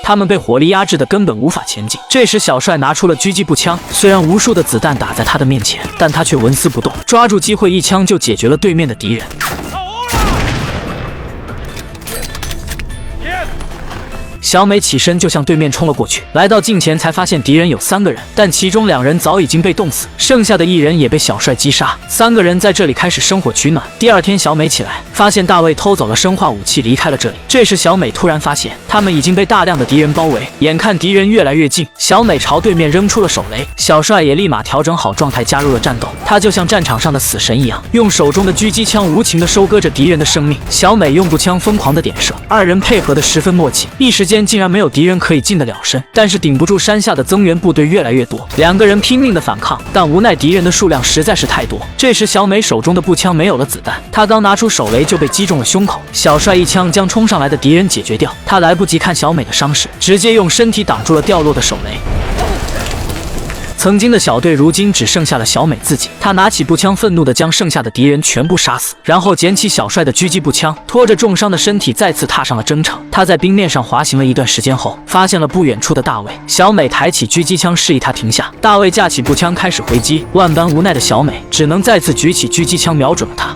他们被火力压制的根本无法前进。这时小帅拿出了狙击步枪，虽然无数的子弹打在他的面前，但他却纹丝不动，抓住机会一枪就解决了对面的敌人。小美起身就向对面冲了过去，来到近前才发现敌人有3个人，但其中2人早已经被冻死，剩下的1人也被小帅击杀。3个人在这里开始生火取暖。第二天，小美起来发现大卫偷走了生化武器，离开了这里。这时小美突然发现他们已经被大量的敌人包围，眼看敌人越来越近，小美朝对面扔出了手雷，小帅也立马调整好状态加入了战斗。他就像战场上的死神一样，用手中的狙击枪无情地收割着敌人的生命。小美用步枪疯狂地点射，2人配合得十分默契，一时间竟然没有敌人可以近得了身。但是顶不住山下的增援部队越来越多，2个人拼命的反抗，但无奈敌人的数量实在是太多。这时小美手中的步枪没有了子弹，她刚拿出手雷就被击中了胸口，小帅一枪将冲上来的敌人解决掉。他来不及看小美的伤势，直接用身体挡住了掉落的手雷。曾经的小队如今只剩下了小美自己，她拿起步枪，愤怒地将剩下的敌人全部杀死，然后捡起小帅的狙击步枪，拖着重伤的身体再次踏上了征程。他在冰面上滑行了一段时间后，发现了不远处的大卫。小美抬起狙击枪示意他停下，大卫架起步枪开始回击。万般无奈的小美只能再次举起狙击枪瞄准了他。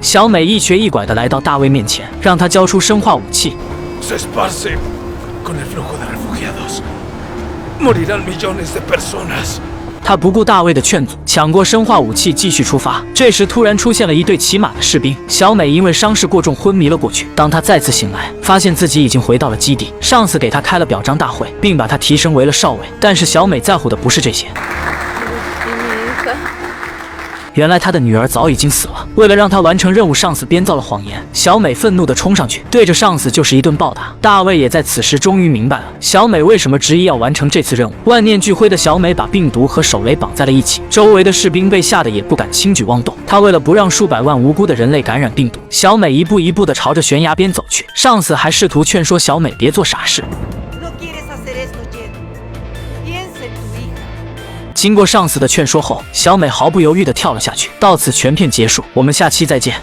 小美一瘸一拐地来到大卫面前，让他交出生化武器。Con el flujo de refugiados, morirán millones de personas. 他不顾大卫的劝阻，抢过生化武器继续出发。这时突然出现了一队骑马的士兵，小美因为伤势过重昏迷了过去。当她再次醒来，发现自己已经回到了基地，上司给她开了表彰大会，并把她提升为了少尉。但是小美在乎的不是这些。原来他的女儿早已经死了。为了让他完成任务，上司编造了谎言。小美愤怒地冲上去，对着上司就是一顿暴打。大卫也在此时终于明白了小美为什么执意要完成这次任务。万念俱灰的小美把病毒和手雷绑在了一起，周围的士兵被吓得也不敢轻举妄动。她为了不让数百万无辜的人类感染病毒，小美一步一步地朝着悬崖边走去。上司还试图劝说小美别做傻事。经过上司的劝说后，小美毫不犹豫地跳了下去。到此全片结束，我们下期再见。